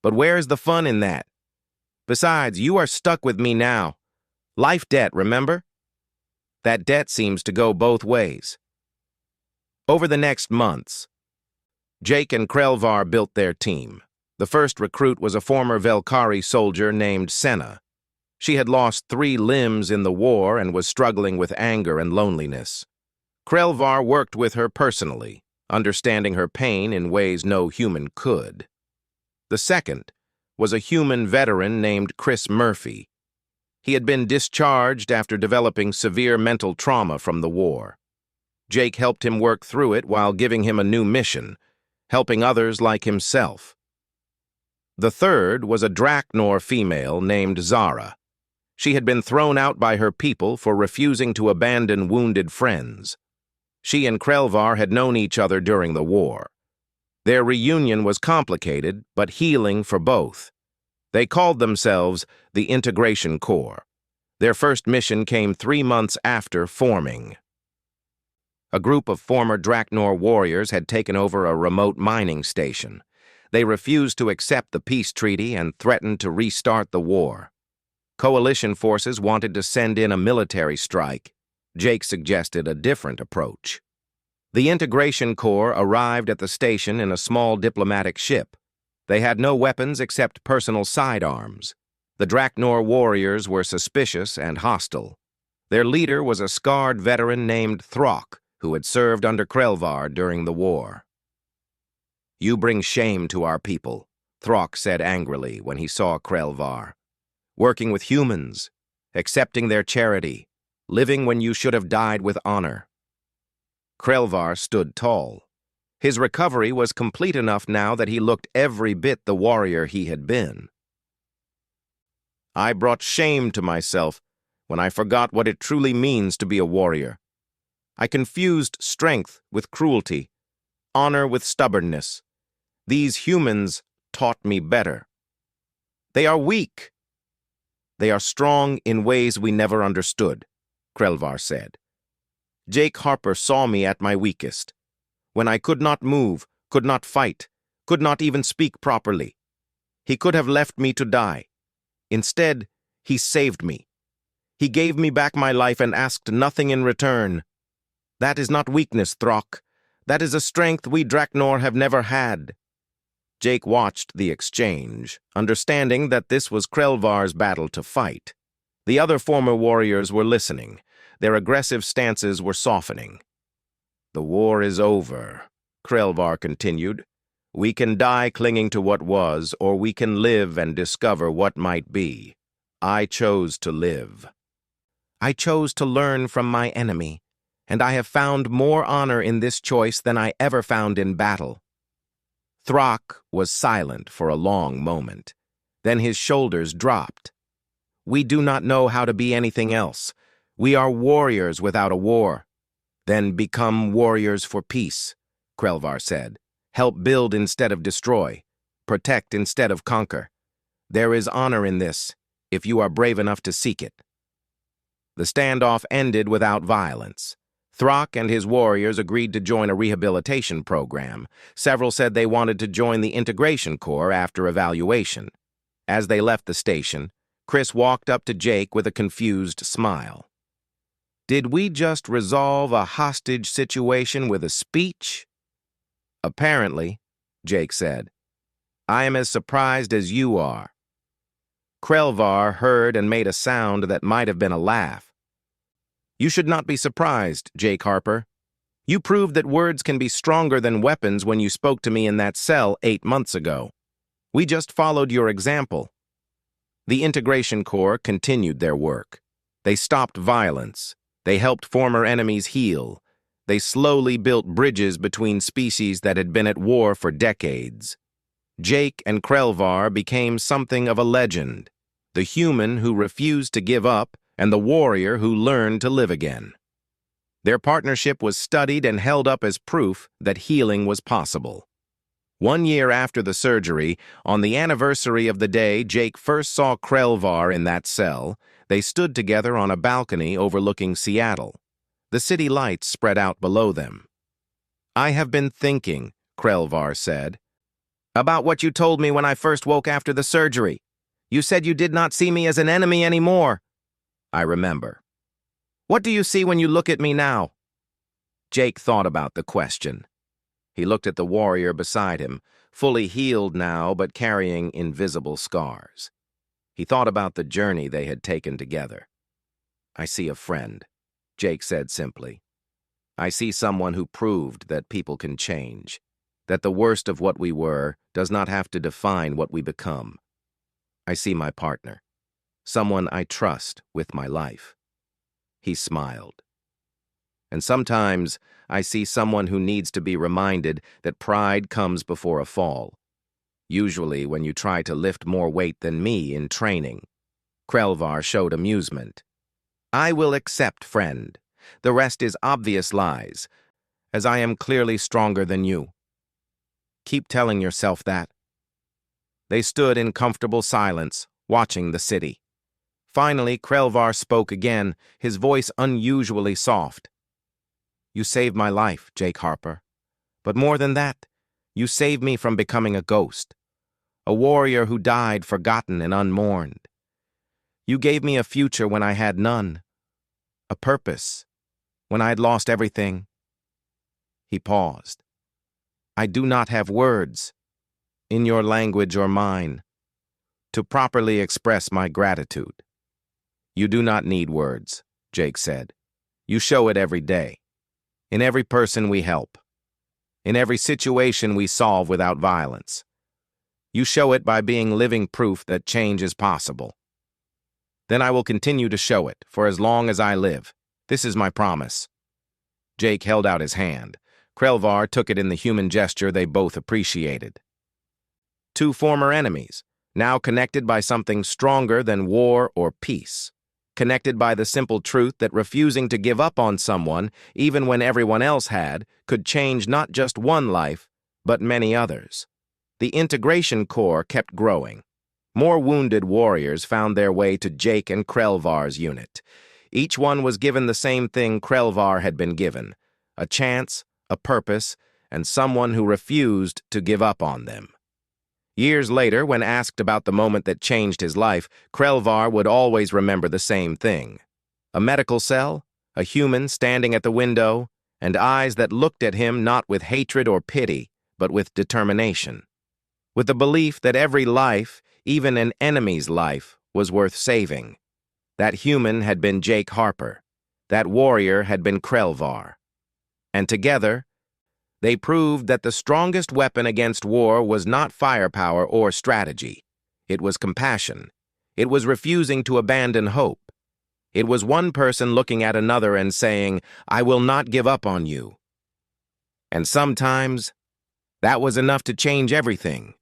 But where is the fun in that? Besides, you are stuck with me now. Life debt, remember? That debt seems to go both ways. Over the next months, Jake and Krelvar built their team. The first recruit was a former Velkari soldier named Senna. She had lost 3 limbs in the war and was struggling with anger and loneliness. Krelvar worked with her personally, understanding her pain in ways no human could. The second was a human veteran named Chris Murphy. He had been discharged after developing severe mental trauma from the war. Jake helped him work through it while giving him a new mission, helping others like himself. The third was a Draknor female named Zara. She had been thrown out by her people for refusing to abandon wounded friends. She and Krelvar had known each other during the war. Their reunion was complicated, but healing for both. They called themselves the Integration Corps. Their first mission came 3 months after forming. A group of former Draknor warriors had taken over a remote mining station. They refused to accept the peace treaty and threatened to restart the war. Coalition forces wanted to send in a military strike. Jake suggested a different approach. The Integration Corps arrived at the station in a small diplomatic ship. They had no weapons except personal sidearms. The Draknor warriors were suspicious and hostile. Their leader was a scarred veteran named Throk, who had served under Krelvar during the war. "You bring shame to our people," Throk said angrily when he saw Krelvar. "Working with humans, accepting their charity, living when you should have died with honor." Krelvar stood tall. His recovery was complete enough now that he looked every bit the warrior he had been. "I brought shame to myself when I forgot what it truly means to be a warrior. I confused strength with cruelty, honor with stubbornness. These humans taught me better. They are weak. They are strong in ways we never understood," Krelvar said. "Jake Harper saw me at my weakest, when I could not move, could not fight, could not even speak properly. He could have left me to die. Instead, he saved me. He gave me back my life and asked nothing in return. That is not weakness, Throk. That is a strength we Draknor have never had." Jake watched the exchange, understanding that this was Krelvar's battle to fight. The other former warriors were listening. Their aggressive stances were softening. "The war is over," Krelvar continued. "We can die clinging to what was, or we can live and discover what might be. I chose to live. I chose to learn from my enemy, and I have found more honor in this choice than I ever found in battle." Throk was silent for a long moment. Then his shoulders dropped. "We do not know how to be anything else. We are warriors without a war." "Then become warriors for peace," Krelvar said. "Help build instead of destroy. Protect instead of conquer. There is honor in this, if you are brave enough to seek it." The standoff ended without violence. Throk and his warriors agreed to join a rehabilitation program. Several said they wanted to join the Integration Corps after evaluation. As they left the station, Chris walked up to Jake with a confused smile. "Did we just resolve a hostage situation with a speech?" "Apparently," Jake said. "I am as surprised as you are." Krelvar heard and made a sound that might have been a laugh. "You should not be surprised, Jake Harper. You proved that words can be stronger than weapons when you spoke to me in that cell 8 months ago. We just followed your example." The Integration Corps continued their work. They stopped violence. They helped former enemies heal. They slowly built bridges between species that had been at war for decades. Jake and Krelvar became something of a legend, the human who refused to give up and the warrior who learned to live again. Their partnership was studied and held up as proof that healing was possible. 1 year after the surgery, on the anniversary of the day Jake first saw Krelvar in that cell, they stood together on a balcony overlooking Seattle. The city lights spread out below them. "I have been thinking," Krelvar said, "about what you told me when I first woke after the surgery. You said you did not see me as an enemy anymore." "I remember." "What do you see when you look at me now?" Jake thought about the question. He looked at the warrior beside him, fully healed now but carrying invisible scars. He thought about the journey they had taken together. "I see a friend," Jake said simply. "I see someone who proved that people can change, that the worst of what we were does not have to define what we become. I see my partner, someone I trust with my life." He smiled. "And sometimes I see someone who needs to be reminded that pride comes before a fall. Usually when you try to lift more weight than me in training." Krelvar showed amusement. "I will accept, friend. The rest is obvious lies, as I am clearly stronger than you. Keep telling yourself that." They stood in comfortable silence, watching the city. Finally, Krelvar spoke again, his voice unusually soft. "You saved my life, Jake Harper. But more than that, you saved me from becoming a ghost, a warrior who died forgotten and unmourned. You gave me a future when I had none, a purpose when I had lost everything." He paused. "I do not have words, in your language or mine, to properly express my gratitude." "You do not need words," Jake said. "You show it every day, in every person we help, in every situation we solve without violence. You show it by being living proof that change is possible. Then I will continue to show it for as long as I live. This is my promise." Jake held out his hand. Krelvar took it in the human gesture they both appreciated. Two former enemies, now connected by something stronger than war or peace. Connected by the simple truth that refusing to give up on someone, even when everyone else had, could change not just one life, but many others. The integration core kept growing. More wounded warriors found their way to Jake and Krelvar's unit. Each one was given the same thing Krelvar had been given: a chance, a purpose, and someone who refused to give up on them. Years later, when asked about the moment that changed his life, Krelvar would always remember the same thing: a medical cell, a human standing at the window, and eyes that looked at him not with hatred or pity, but with determination. With the belief that every life, even an enemy's life, was worth saving. That human had been Jake Harper. That warrior had been Krelvar. And together, they proved that the strongest weapon against war was not firepower or strategy. It was compassion. It was refusing to abandon hope. It was one person looking at another and saying, "I will not give up on you." And sometimes, that was enough to change everything.